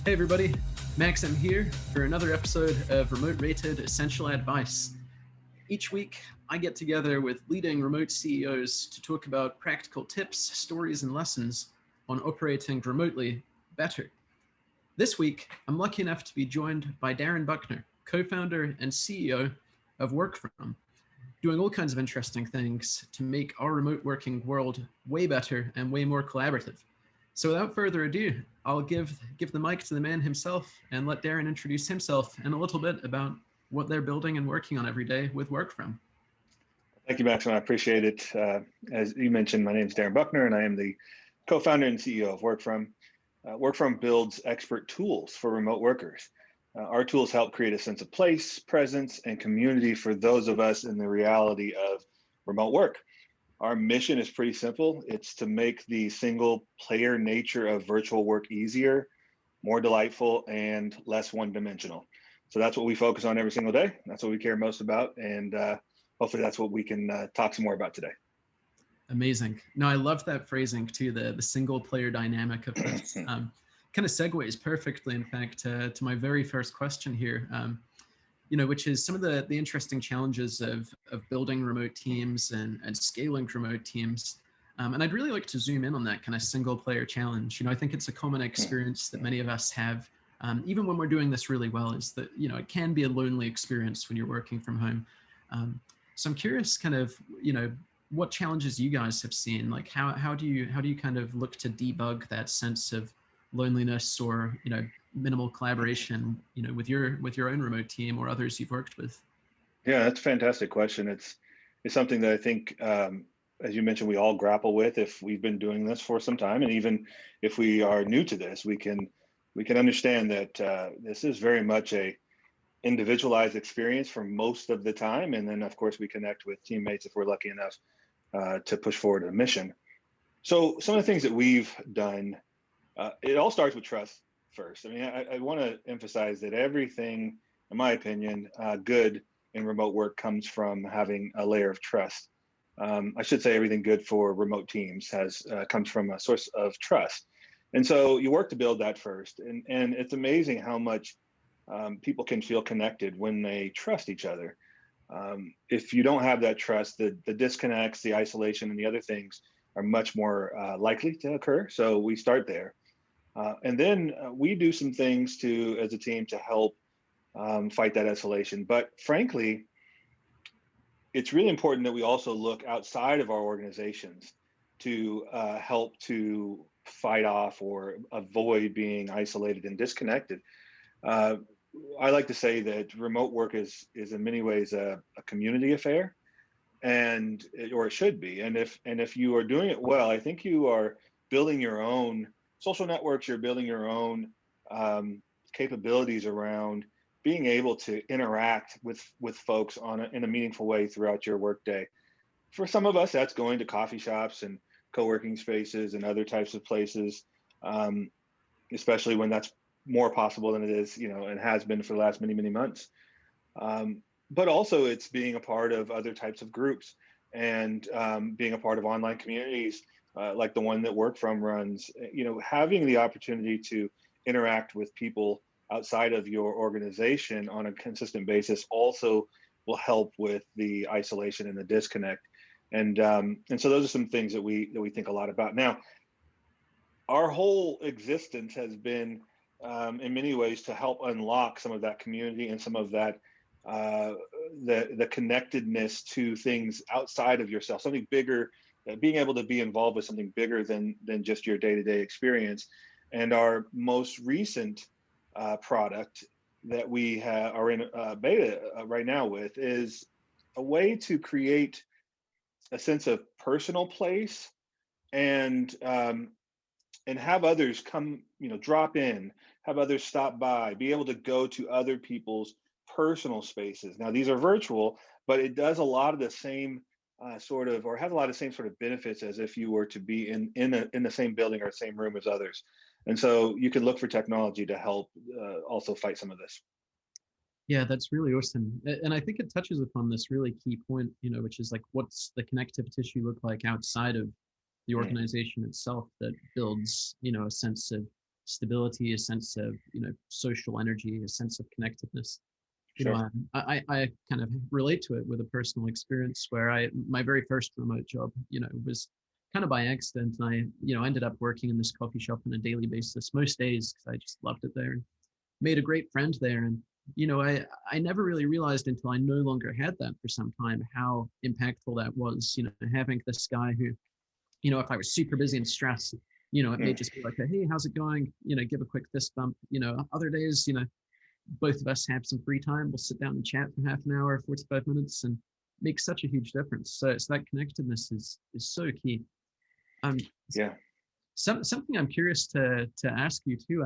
Hey everybody, Max M here for another episode of Remote-Rated Essential Advice. Each week, I get together with leading remote CEOs to talk about practical tips, stories, and lessons on operating remotely better. This week, I'm lucky enough to be joined by Darren Buckner, co-founder and CEO of Workfrom, doing all kinds of interesting things to make our remote working world way better and way more collaborative. So without further ado, I'll give the mic to the man himself and let Darren introduce himself and a little bit about what they're building and working on every day with Workfrom. Thank you, Maxim. I appreciate it. As you mentioned, my name is Darren Buckner, and I am the co-founder and CEO of Workfrom. Workfrom builds expert tools for remote workers. Our tools help create a sense of place, presence, and community for those of us in the reality of remote work. Our mission is pretty simple. It's to make the single player nature of virtual work easier, more delightful, and less one-dimensional. So that's what we focus on every single day. That's what we care most about. And hopefully that's what we can talk some more about today. Amazing. No, I love that phrasing too, the single player dynamic of this. Kind of segues perfectly, in fact, to my very first question here. Which is some of the interesting challenges of building remote teams and scaling remote teams. And I'd really like to zoom in on that kind of single player challenge. I think it's a common experience that many of us have, even when we're doing this really well, is that, it can be a lonely experience when you're working from home. So I'm curious kind of, what challenges you guys have seen, like how do you kind of look to debug that sense of loneliness or, minimal collaboration, with your own remote team or others you've worked with? Yeah, that's a fantastic question. It's something that I think, as you mentioned, we all grapple with if we've been doing this for some time, and even if we are new to this, we can understand that this is very much a individualized experience for most of the time, and then of course we connect with teammates if we're lucky enough to push forward a mission. So some of the things that we've done, it all starts with trust first. I mean, I want to emphasize that everything, in my opinion, good in remote work comes from having a layer of trust. I should say everything good for remote teams comes from a source of trust. And so you work to build that first. And it's amazing how much people can feel connected when they trust each other. If you don't have that trust, the disconnects, the isolation, and the other things are much more likely to occur. So we start there. And then we do some things as a team to help fight that isolation. But frankly, it's really important that we also look outside of our organizations to help to fight off or avoid being isolated and disconnected. I like to say that remote work is in many ways a community affair, or it should be. And if you are doing it well, I think you are building your own social networks. You're building your own capabilities around being able to interact with folks in a meaningful way throughout your workday. For some of us, that's going to coffee shops and co-working spaces and other types of places, especially when that's more possible than it is, and has been for the last many, many months. But also it's being a part of other types of groups and being a part of online communities like the one that Workfrom runs. Having the opportunity to interact with people outside of your organization on a consistent basis also will help with the isolation and the disconnect. And so those are some things that we think a lot about. Now, our whole existence has been in many ways to help unlock some of that community and some of that the connectedness to things outside of yourself, something bigger, being able to be involved with something bigger than just your day-to-day experience. And our most recent product that we are in beta right now with is a way to create a sense of personal place and have others come, drop in, have others stop by, be able to go to other people's personal spaces. Now, these are virtual, but it does a lot of the same has a lot of the same sort of benefits as if you were to be in the same building or same room as others. And so you can look for technology to help also fight some of this. Yeah, that's really awesome. And I think it touches upon this really key point, which is like, what's the connective tissue look like outside of the organization itself that builds, a sense of stability, a sense of, social energy, a sense of connectedness. Sure. I kind of relate to it with a personal experience where my very first remote job, was kind of by accident. And I ended up working in this coffee shop on a daily basis, most days, because I just loved it there and made a great friend there. And, I never really realized until I no longer had that for some time, how impactful that was, having this guy who, if I was super busy and stressed, it may just be like, hey, how's it going? Give a quick fist bump. Other days, both of us have some free time. We'll sit down and chat for half an hour, 45 minutes, and make such a huge difference. So that connectedness is so key. Yeah. Something I'm curious to ask you too.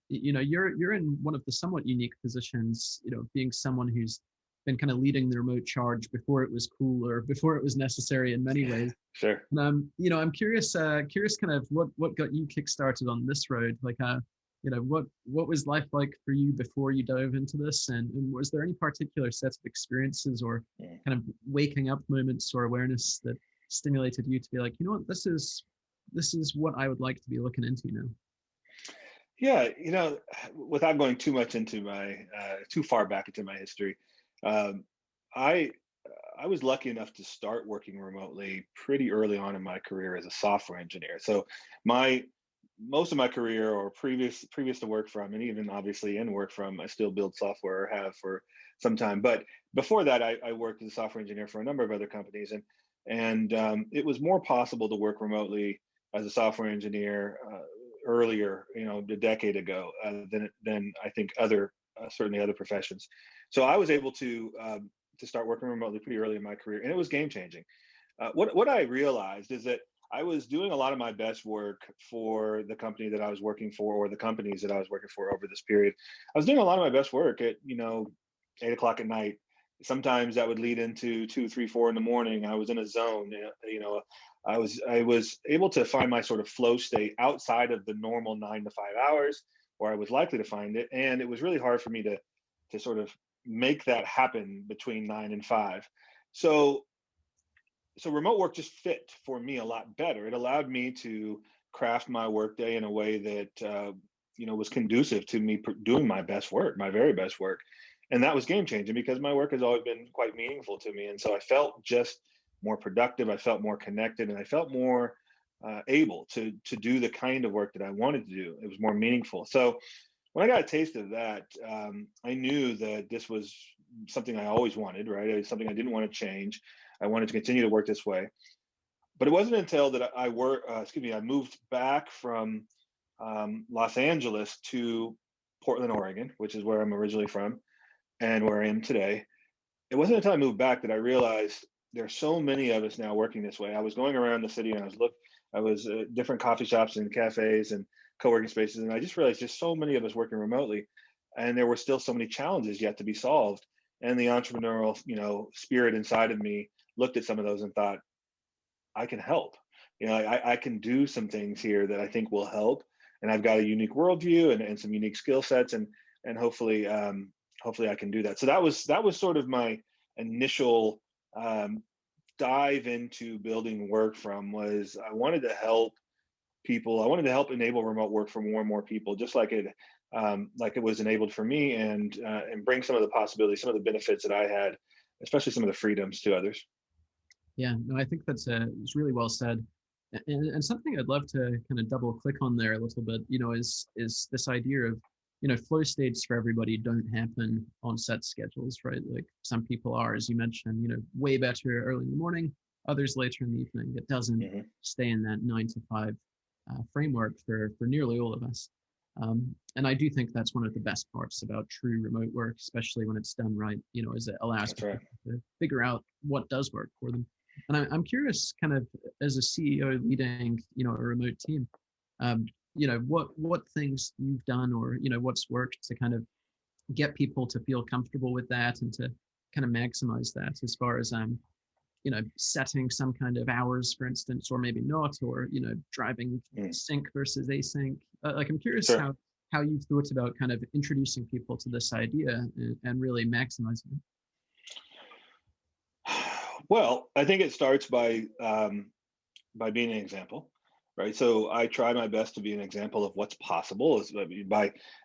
You're in one of the somewhat unique positions, being someone who's been kind of leading the remote charge before it was cool or before it was necessary in many ways. Sure. And I'm curious kind of what got you kickstarted on this road. Like, what was life like for you before you dove into this? And was there any particular set of experiences or kind of waking up moments or awareness that stimulated you to be like, what, this is what I would like to be looking into now? Yeah, without going too much into too far back into my history, I was lucky enough to start working remotely pretty early on in my career as a software engineer. So most of my career, or previous to Workfrom, and even obviously in Workfrom, I still build software, or have for some time. But before that, I worked as a software engineer for a number of other companies, and it was more possible to work remotely as a software engineer earlier, a decade ago, than I think certainly other professions. So I was able to start working remotely pretty early in my career, and it was game changing. What I realized is that I was doing a lot of my best work for the company that I was working for, or the companies that I was working for over this period. I was doing a lot of my best work at 8 o'clock at night. Sometimes that would lead into 2, 3, 4 in the morning. I was in a zone. I was able to find my sort of flow state outside of the normal 9 to 5 hours, where I was likely to find it, and it was really hard for me to sort of make that happen between 9 and 5. So remote work just fit for me a lot better. It allowed me to craft my workday in a way that was conducive to me doing my best work, my very best work. And that was game changing, because my work has always been quite meaningful to me. And so I felt just more productive. I felt more connected, and I felt more able to do the kind of work that I wanted to do. It was more meaningful. So when I got a taste of that, I knew that this was something I always wanted, right? It was something I didn't want to change. I wanted to continue to work this way. But it wasn't until that I moved back from Los Angeles to Portland, Oregon, which is where I'm originally from and where I am today. It wasn't until I moved back that I realized there are so many of us now working this way. I was going around the city, and I was different coffee shops and cafes and co-working spaces, and I just realized just so many of us working remotely, and there were still so many challenges yet to be solved. And the entrepreneurial, spirit inside of me looked at some of those and thought, I can help. I can do some things here that I think will help, and I've got a unique worldview and some unique skill sets, and hopefully I can do that. So that was sort of my initial dive into building Workfrom. Was I wanted to help people. I wanted to help enable remote work for more and more people, just like it was enabled for me, and bring some of the possibilities, some of the benefits that I had, especially some of the freedoms, to others. Yeah, no, I think it's really well said. And something I'd love to kind of double click on there a little bit, is this idea of, flow states for everybody don't happen on set schedules, right? Like some people are, as you mentioned, way better early in the morning, others later in the evening. It doesn't stay in that 9 to 5 framework for nearly all of us. And I do think that's one of the best parts about true remote work, especially when it's done right, is it allows people to figure out what does work for them. And I'm curious, kind of as a CEO leading, a remote team, what things you've done, or, what's worked to kind of get people to feel comfortable with that and to kind of maximize that, as far as, setting some kind of hours, for instance, or maybe not, or, driving sync versus async. Like, I'm curious how you've thought about kind of introducing people to this idea and really maximizing it. Well, I think it starts by being an example. right? So I try my best to be an example of what's possible is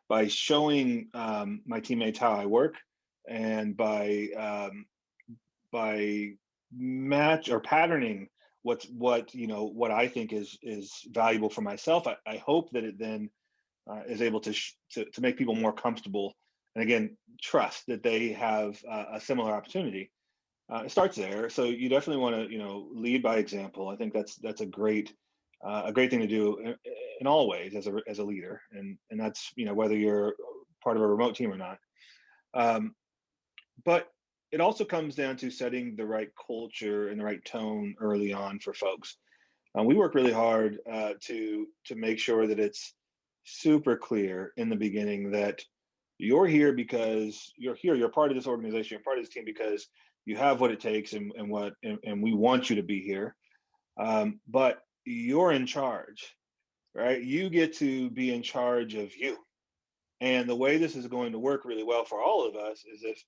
by showing my teammates how I work, and by match or patterning what I think is valuable for myself. I hope that it then is able to make people more comfortable, and again trust that they have a similar opportunity. It starts there. So you definitely want to lead by example. I think that's a great thing to do in all ways as a leader, and that's whether you're part of a remote team or not. Um, but it also comes down to setting the right culture and the right tone early on for folks. We work really hard to make sure that it's super clear in the beginning that you're here because you're here. You're part of this organization. You're part of this team because you have what it takes, and we want you to be here. But you're in charge, right? You get to be in charge of you. And the way this is going to work really well for all of us is if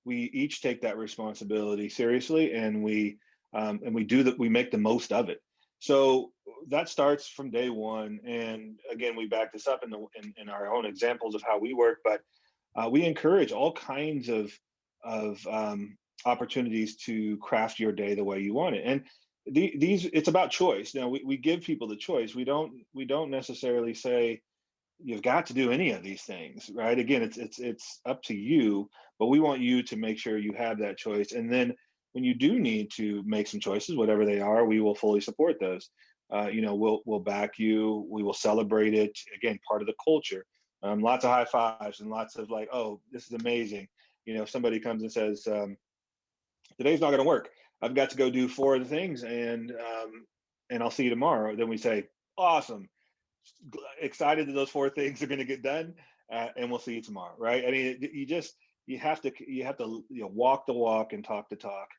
we each take that responsibility seriously, and we make the most of it. So that starts from day one. And again, we back this up in our own examples of how we work, but we encourage all kinds of opportunities to craft your day the way you want it. And these it's about choice. Now we give people the choice. We don't necessarily say you've got to do any of these things, right? Again, it's up to you, but we want you to make sure you have that choice. And then when you do need to make some choices, whatever they are, we will fully support those. We'll back you. We will celebrate it. Again, part of the culture. Lots of high fives and lots of like, oh, this is amazing. If somebody comes and says, today's not going to work, I've got to go do 4 of the things, and I'll see you tomorrow. Then we say, awesome, excited that those 4 things are going to get done, and we'll see you tomorrow, right? I mean, you have to walk the walk and talk the talk,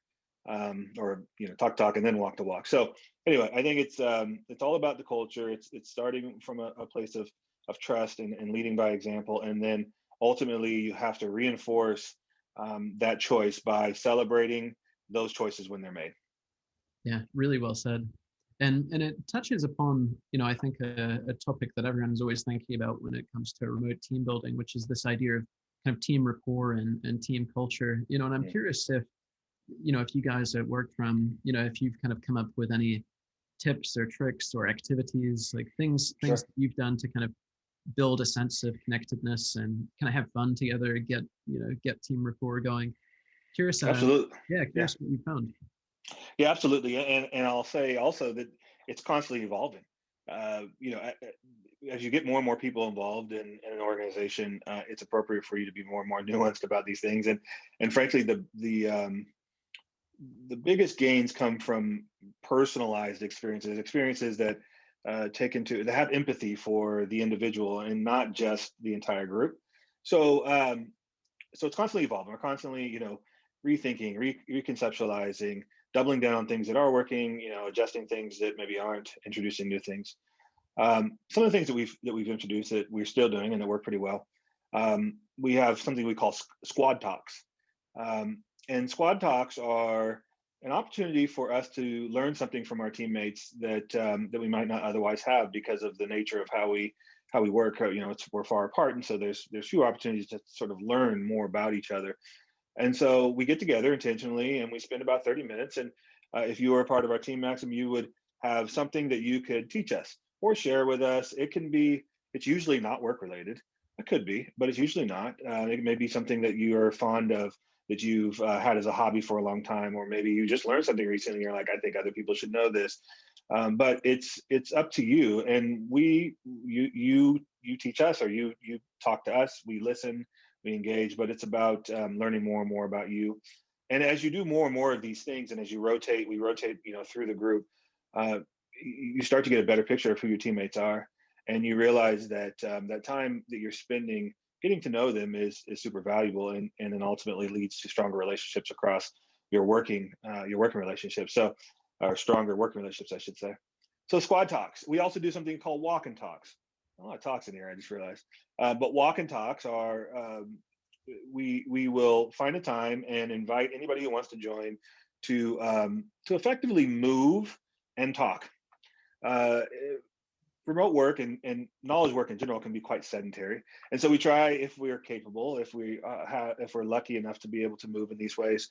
or talk and then walk the walk. So anyway, I think it's all about the culture. It's starting from a place of trust and leading by example, and then ultimately you have to reinforce that choice by celebrating those choices when they're made. Yeah, really well said. And it touches upon, I think a topic that everyone's always thinking about when it comes to remote team building, which is this idea of kind of team rapport and team culture. And I'm curious if you guys at Workfrom, if you've kind of come up with any tips or tricks or activities, like things Sure. that you've done to kind of build a sense of connectedness and kind of have fun together, get team rapport going. Curious, Absolutely. curious what you found. Yeah, absolutely. And I'll say also that it's constantly evolving. As you get more and more people involved in an organization, it's appropriate for you to be more and more nuanced about these things. And frankly, the biggest gains come from personalized experiences that that have empathy for the individual and not just the entire group. So it's constantly evolving. We're constantly, rethinking, reconceptualizing, doubling down on things that are working, adjusting things that maybe aren't, introducing new things. Some of the things that we've introduced that we're still doing and that work pretty well. We have something we call squad talks, and squad talks are an opportunity for us to learn something from our teammates that we might not otherwise have because of the nature of how we work. We're far apart, and so there's few opportunities to sort of learn more about each other. And so we get together intentionally, and we spend about 30 minutes. And if you were a part of our team, Maxim, you would have something that you could teach us or share with us. It's usually not work related. It could be, but it's usually not. It may be something that you are fond of, that you've had as a hobby for a long time, or maybe you just learned something recently. And you're like, I think other people should know this. But it's up to you. And you teach us, or you talk to us. We listen, we engage. But it's about learning more and more about you. And as you do more and more of these things, and as we rotate, through the group, you start to get a better picture of who your teammates are, and you realize that that time that you're spending getting to know them is super valuable, and then ultimately leads to stronger relationships across your working relationships. So, or stronger working relationships, I should say. So squad talks. We also do something called walk and talks. A lot of talks in here, I just realized. But walk and talks are we will find a time and invite anybody who wants to join to effectively move and talk. remote work and knowledge work in general can be quite sedentary. And so we try, if we are capable, if we're lucky enough to be able to move in these ways,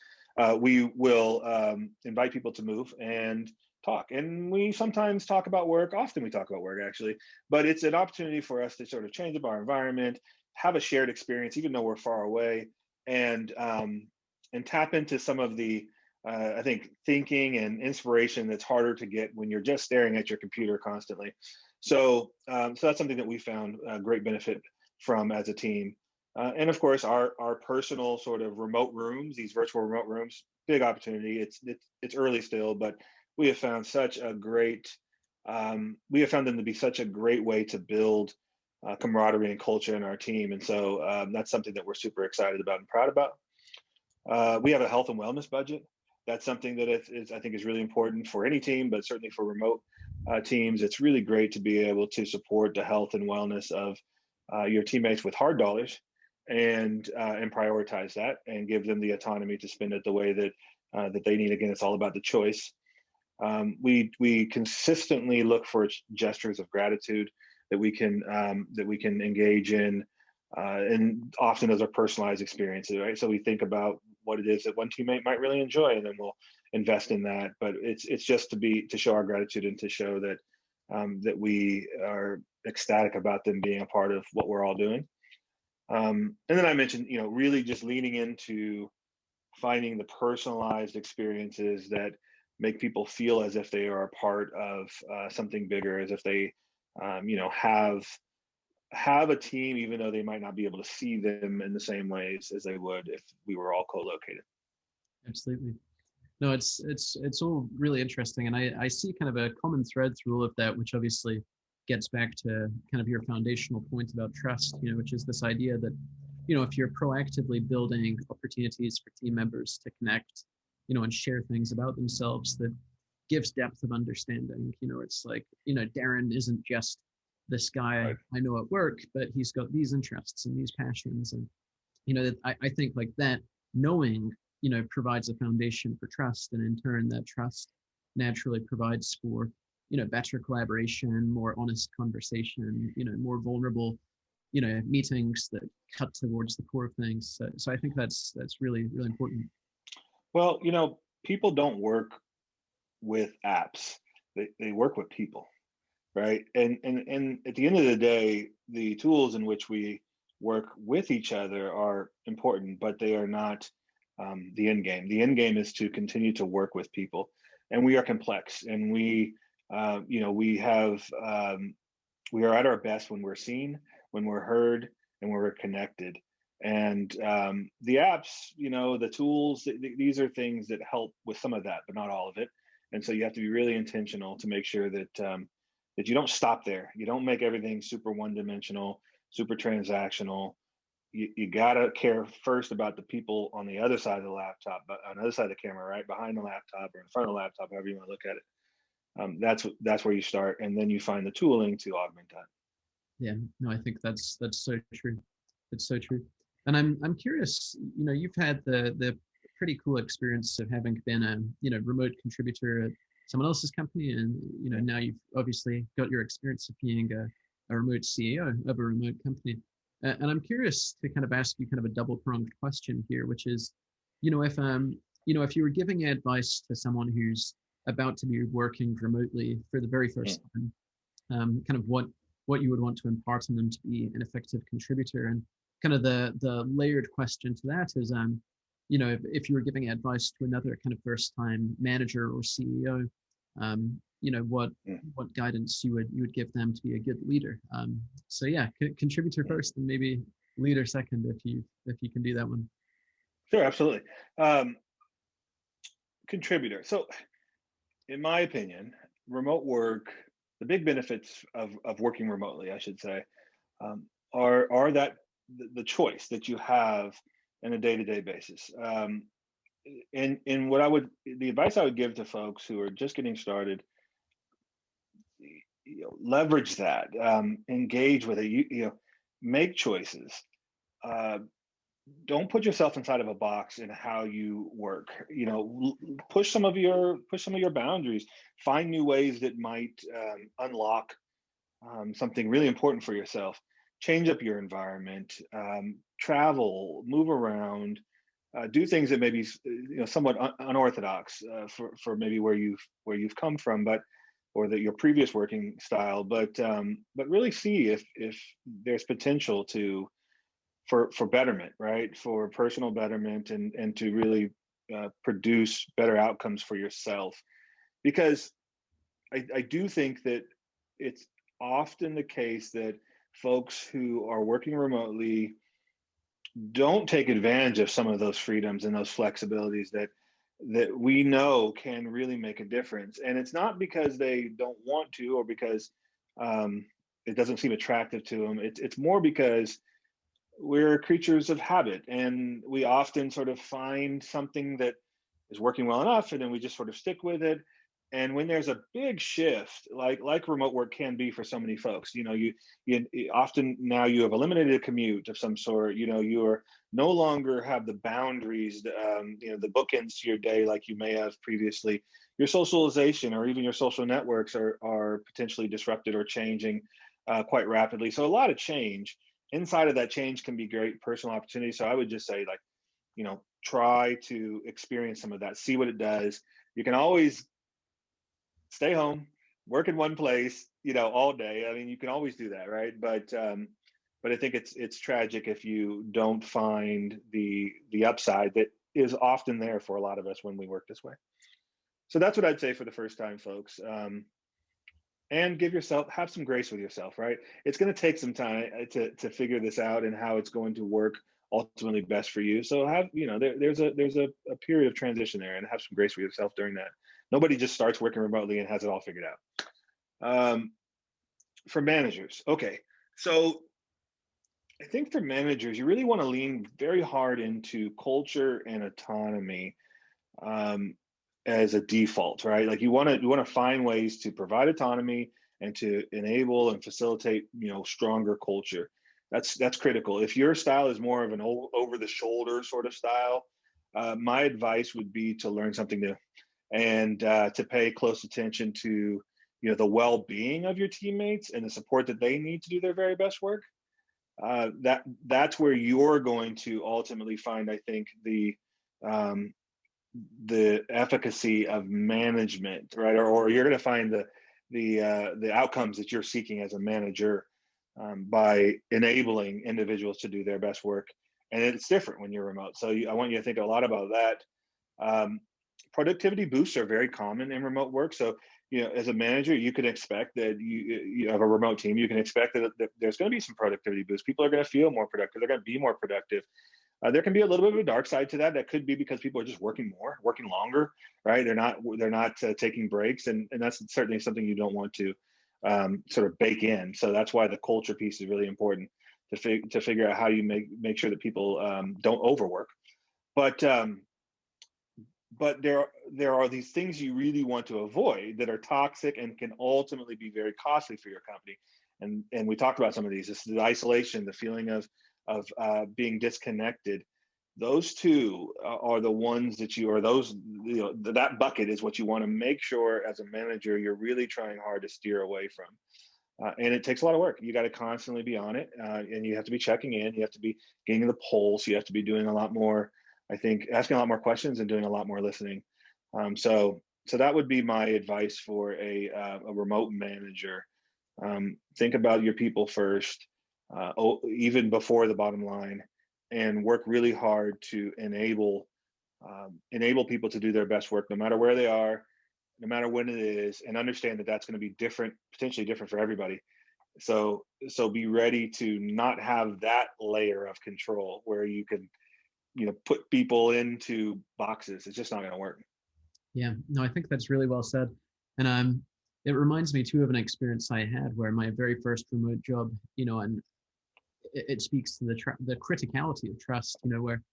we will invite people to move and talk. And we sometimes talk about work, often we talk about work actually, but it's an opportunity for us to sort of change up our environment, have a shared experience, even though we're far away, and tap into some of the I think thinking and inspiration that's harder to get when you're just staring at your computer constantly. So, so that's something that we found great benefit from as a team. And of course, our personal sort of remote rooms, these virtual remote rooms, big opportunity. It's early still, but we have found such a great, we have found them to be such a great way to build camaraderie and culture in our team. And so that's something that we're super excited about and proud about. We have a health and wellness budget. That's something that I think is really important for any team, but certainly for remote teams. It's really great to be able to support the health and wellness of your teammates with hard dollars, and prioritize that and give them the autonomy to spend it the way that that they need. Again, it's all about the choice. We consistently look for gestures of gratitude that we can engage in, and often those are personalized experiences, right? So we think about what it is that one teammate might really enjoy, and then we'll invest in that. But it's just to show our gratitude and to show that that we are ecstatic about them being a part of what we're all doing. And then I mentioned, really just leaning into finding the personalized experiences that make people feel as if they are a part of something bigger, as if they, have a team, even though they might not be able to see them in the same ways as they would if we were all co-located. Absolutely. No, it's all really interesting, and I see kind of a common thread through all of that, which obviously gets back to kind of your foundational point about trust, which is this idea that, if you're proactively building opportunities for team members to connect, and share things about themselves, that gives depth of understanding. It's like, Darren isn't just this guy Right. I know at work, but he's got these interests and these passions, and I think like that knowing provides a foundation for trust, and in turn that trust naturally provides for better collaboration, more honest conversation, more vulnerable meetings that cut towards the core of things. So I think that's really, really important. Well, people don't work with apps. They work with people, right? And at the end of the day, the tools in which we work with each other are important, but they are not the end game. The end game is to continue to work with people, and we are complex, and we we are at our best when we're seen, when we're heard, and when we're connected. And the apps, the tools, these are things that help with some of that, but not all of it. And so you have to be really intentional to make sure that that you don't stop there. You don't make everything super one-dimensional, super transactional. You gotta care first about the people on the other side of the laptop, but on the other side of the camera, right behind the laptop or in front of the laptop, however you want to look at it. That's where you start, and then you find the tooling to augment that. Yeah, no, I think that's so true. It's so true. And I'm curious, you've had the pretty cool experience of having been a remote contributor at someone else's company, and now you've obviously got your experience of being a remote CEO of a remote company. And I'm curious to kind of ask you kind of a double-pronged question here, which is, if you were giving advice to someone who's about to be working remotely for the very first time, kind of what you would want to impart on them to be an effective contributor. And kind of the layered question to that is, if you were giving advice to another kind of first-time manager or CEO, what guidance you would give them to be a good leader. So yeah, contributor first, and maybe leader second, if you can do that one. Sure, absolutely. Contributor. So, in my opinion, remote work, the big benefits of working remotely, I should say, are that the choice that you have on a day-to-day basis. And the advice I would give to folks who are just getting started, leverage that, engage with it, make choices. Don't put yourself inside of a box in how you work. Push some of your boundaries. Find new ways that might unlock something really important for yourself, change up your environment, travel, move around, do things that maybe somewhat unorthodox for maybe where you've come from, but or that your previous working style, but really see if there's potential for betterment, right? For personal betterment and to really produce better outcomes for yourself. Because I do think that it's often the case that folks who are working remotely don't take advantage of some of those freedoms and those flexibilities that we know can really make a difference. And it's not because they don't want to or because it doesn't seem attractive to them. It's more because we're creatures of habit, and we often sort of find something that is working well enough, and then we just sort of stick with it. And when there's a big shift, like remote work can be for so many folks, you often now you have eliminated a commute of some sort. You are no longer have the boundaries, the bookends to your day like you may have previously. Your socialization or even your social networks are potentially disrupted or changing quite rapidly. So a lot of change. Inside of that change can be great personal opportunity. So I would just say, like, try to experience some of that, see what it does. You can always stay home, work in one place, all day. I mean, you can always do that, right? But I think it's tragic if you don't find the upside that is often there for a lot of us when we work this way. So that's what I'd say for the first time folks. And have some grace with yourself, right? It's going to take some time to figure this out and how it's going to work ultimately best for you. So there's a period of transition there, and have some grace with yourself during that. Nobody just starts working remotely and has it all figured out. For managers, okay. So I think for managers, you really want to lean very hard into culture and autonomy as a default, right? Like you want to find ways to provide autonomy and to enable and facilitate, stronger culture. That's critical. If your style is more of an over the shoulder sort of style, my advice would be to learn something new and to pay close attention to, the well-being of your teammates and the support that they need to do their very best work. That's where you're going to ultimately find, I think, the efficacy of management, right? Or you're going to find the outcomes that you're seeking as a manager by enabling individuals to do their best work. And it's different when you're remote. So I want you to think a lot about that. Productivity boosts are very common in remote work. So, as a manager, you can expect that you have a remote team. You can expect that there's going to be some productivity boosts. People are going to feel more productive. They're going to be more productive. There can be a little bit of a dark side to that. That could be because people are just working more, working longer, right? They're not taking breaks, and that's certainly something you don't want to sort of bake in. So that's why the culture piece is really important to figure out how you make sure that people don't overwork. But there are these things you really want to avoid that are toxic and can ultimately be very costly for your company. And we talked about some of these. This is the isolation, the feeling of being disconnected. Those two are the ones that that bucket is what you want to make sure as a manager you're really trying hard to steer away from. And it takes a lot of work. You got to constantly be on it, and you have to be checking in. You have to be getting the pulse. You have to be doing a lot more, I think, asking a lot more questions and doing a lot more listening. So that would be my advice for a remote manager. Think about your people first, even before the bottom line, and work really hard to enable people to do their best work, no matter where they are, no matter when it is, and understand that that's going to be different, potentially different for everybody. So be ready to not have that layer of control where you can, put people into boxes. It's just not going to work. Yeah, no, I think that's really well said. And it reminds me too of an experience I had where my very first remote job, and it speaks to the criticality of trust, where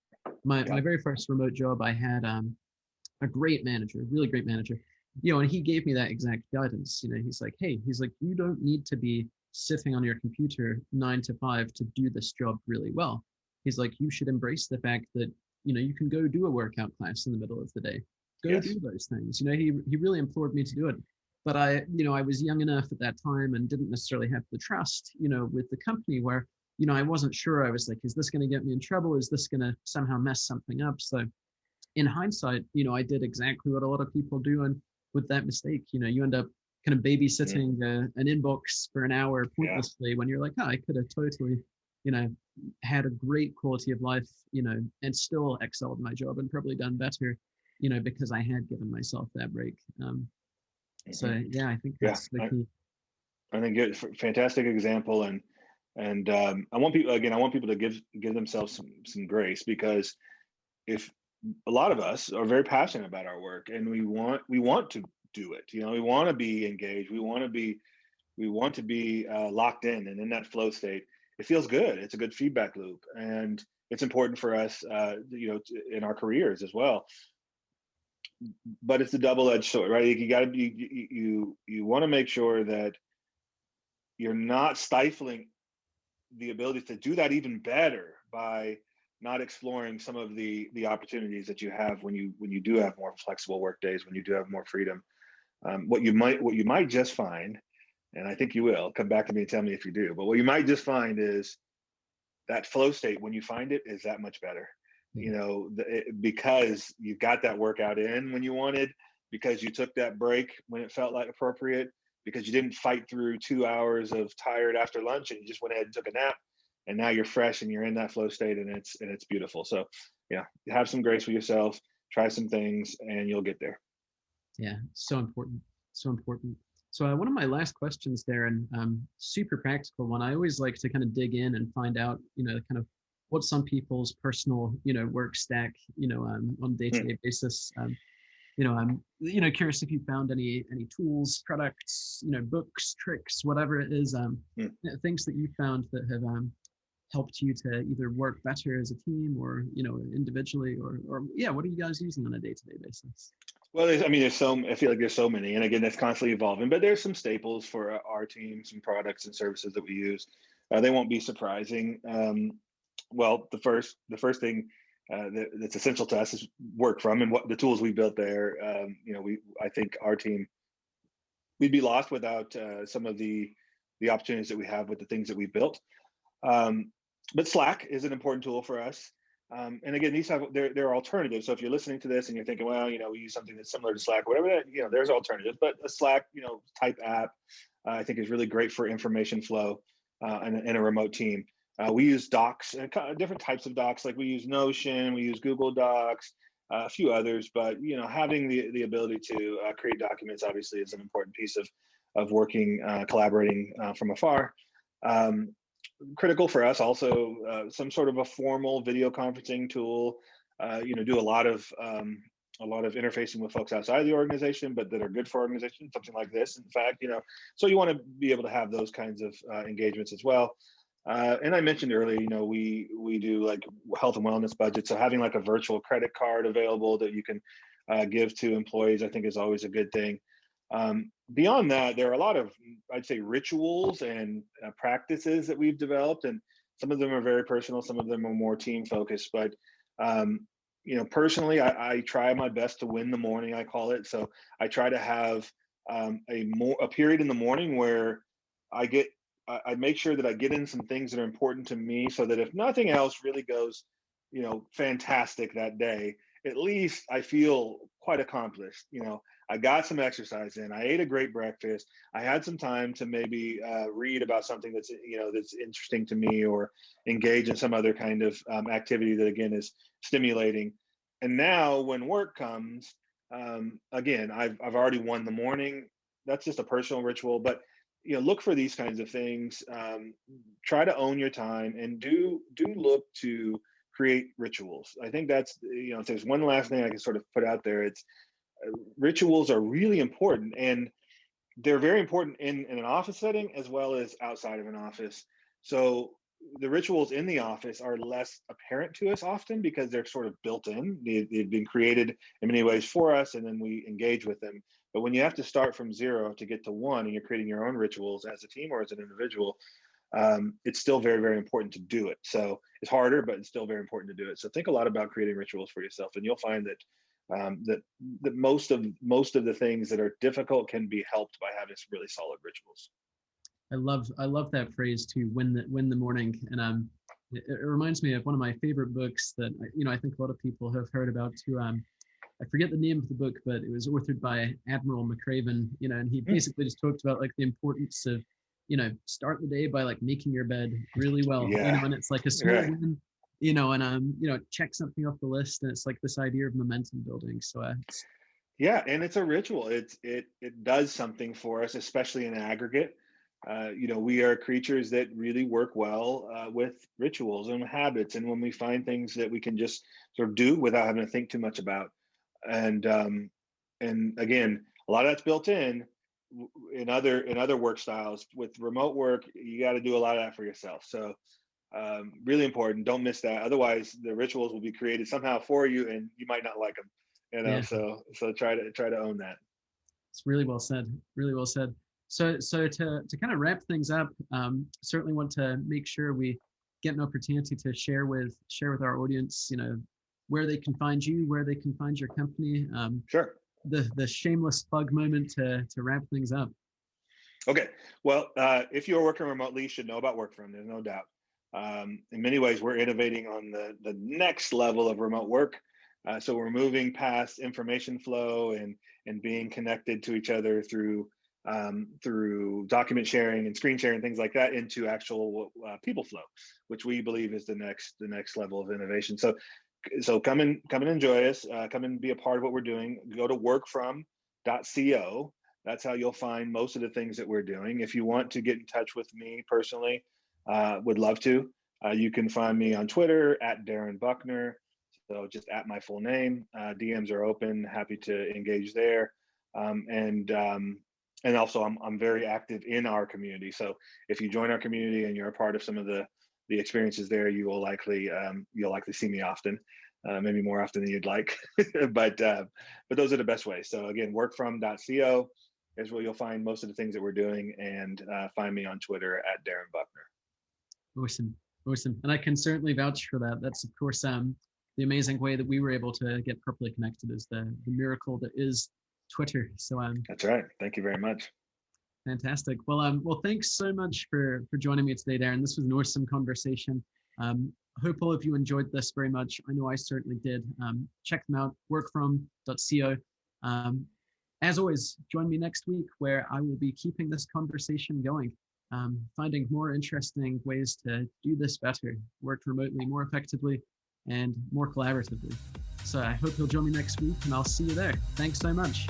my very first remote job, I had a great manager, really great manager, and he gave me that exact guidance. He's like, hey, you don't need to be sitting on your computer 9 to 5 to do this job really well. He's like, you should embrace the fact that, you can go do a workout class in the middle of the day. Go do those things. He really implored me to do it. But I was young enough at that time and didn't necessarily have the trust, with the company where, I wasn't sure. I was like, is this going to get me in trouble? Is this going to somehow mess something up? So in hindsight, I did exactly what a lot of people do. And with that mistake, you end up kind of babysitting an inbox for an hour Yeah. pointlessly when you're like, oh, I could have totally, you know, had a great quality of life, and still excelled in my job and probably done better, because I had given myself that break. So yeah, I think Yeah. that's the key. I think it's a fantastic example, and I want people, again, I want people to give themselves some grace, because if a lot of us are very passionate about our work and we want to do it, we want to be engaged, we want to be locked in and in that flow state. It feels good. It's a good feedback loop, and it's important for us, in our careers as well. But it's a double-edged sword, right? You got to be you want to make sure that you're not stifling the ability to do that even better by not exploring some of the opportunities that you have when you do have more flexible work days, when you do have more freedom. What you might just find, and I think you will come back to me and tell me if you do, but what you might just find is that flow state, when you find it, is that much better. Because you've got that workout in when you wanted, because you took that break when it felt like appropriate, because you didn't fight through 2 hours of tired after lunch and you just went ahead and took a nap, and now you're fresh and you're in that flow state, and it's beautiful. So yeah, have some grace with yourself, try some things, and you'll get there. Yeah, so important, so important. So one of my last questions there, and super practical one, I always like to kind of dig in and find out, kind of what some people's personal, work stack, on day-to-day basis. I'm, curious if you found any tools, products, books, tricks, whatever it is, things that you found that have helped you to either work better as a team or, individually, or yeah, what are you guys using on a day-to-day basis? Well, I feel like there's so many, and again, that's constantly evolving. But there's some staples for our team, some products and services that we use. They won't be surprising. Well, the first thing that's essential to us is Workfrom, and what the tools we built there. I think our team, we'd be lost without some of the opportunities that we have with the things that we built. But Slack is an important tool for us. And again, there are alternatives. So if you're listening to this and you're thinking, well, we use something that's similar to Slack, whatever that, there's alternatives. But a Slack, type app, I think is really great for information flow and a remote team. We use docs, different types of docs. Like we use Notion, we use Google Docs, a few others. But having the ability to create documents obviously is an important piece of working, collaborating from afar. Critical for us also, some sort of a formal video conferencing tool. Do a lot of interfacing with folks outside the organization, but that are good for organizations, something like this, in fact. So you want to be able to have those kinds of engagements as well. And I mentioned earlier, we do like health and wellness budgets, so having like a virtual credit card available that you can give to employees, I think is always a good thing. Beyond that, there are a lot of, I'd say, rituals and practices that we've developed, and some of them are very personal, some of them are more team focused. But personally, I try my best to win the morning, I call it. So I try to have a period in the morning where I make sure that I get in some things that are important to me, so that if nothing else really goes, fantastic that day, at least I feel quite accomplished. I got some exercise in. I ate a great breakfast. I had some time to maybe read about something that's interesting to me, or engage in some other kind of activity that again is stimulating. And now when work comes, again, I've already won the morning. That's just a personal ritual, but look for these kinds of things. Try to own your time, and do look to create rituals. I think that's, if there's one last thing I can sort of put out there, it's rituals are really important, and they're very important in an office setting as well as outside of an office. So the rituals in the office are less apparent to us often because they're sort of built in. They've been created in many ways for us, and then we engage with them. But when you have to start from zero to get to one, and you're creating your own rituals as a team or as an individual, it's still very, very important to do it. So it's harder, but it's still very important to do it. So think a lot about creating rituals for yourself, and you'll find that that most of the things that are difficult can be helped by having some really solid rituals. I love that phrase too. Win the morning, and it reminds me of one of my favorite books that I think a lot of people have heard about too. I forget the name of the book, but it was authored by Admiral McRaven. And he basically just talked about like the importance of start the day by like making your bed really well. Yeah. And it's like a small win. And check something off the list, and it's like this idea of momentum building. So yeah, and it's a ritual. It does something for us, especially in aggregate. We are creatures that really work well with rituals and habits, and when we find things that we can just sort of do without having to think too much about, and again, a lot of that's built in other work styles. With remote work, you got to do a lot of that for yourself. So really important. Don't miss that. Otherwise, the rituals will be created somehow for you, and you might not like them. Yeah. So try to own that. It's really well said. Really well said. So to kind of wrap things up, certainly want to make sure we get an opportunity to share with our audience, where they can find you, where they can find your company. Sure. The shameless plug moment to wrap things up. Okay. Well, if you're working remotely, you should know about Workfrom. There's no doubt. In many ways, we're innovating on the next level of remote work. So we're moving past information flow and being connected to each other through document sharing and screen sharing, things like that, into actual people flow, which we believe is the next level of innovation. So come and enjoy us. Come and be a part of what we're doing. Go to workfrom.co. That's how you'll find most of the things that we're doing. If you want to get in touch with me personally, would love to. You can find me on Twitter at Darren Buckner. So just at my full name. DMs are open. Happy to engage there. And also I'm very active in our community. So if you join our community and you're a part of some of the experiences there, you will likely see me often, maybe more often than you'd like. but those are the best ways. So again, workfrom.co is where you'll find most of the things that we're doing, and find me on Twitter at Darren Buckner. Awesome. And I can certainly vouch for that. That's of course the amazing way that we were able to get properly connected is the miracle that is Twitter. So that's right. Thank you very much. Fantastic. Well, thanks so much for joining me today, Darren. This was an awesome conversation. I hope all of you enjoyed this very much. I know I certainly did. Check them out, workfrom.co. As always, join me next week where I will be keeping this conversation going, finding more interesting ways to do this better, work remotely more effectively and more collaboratively. So I hope you'll join me next week, and I'll see you there. Thanks so much.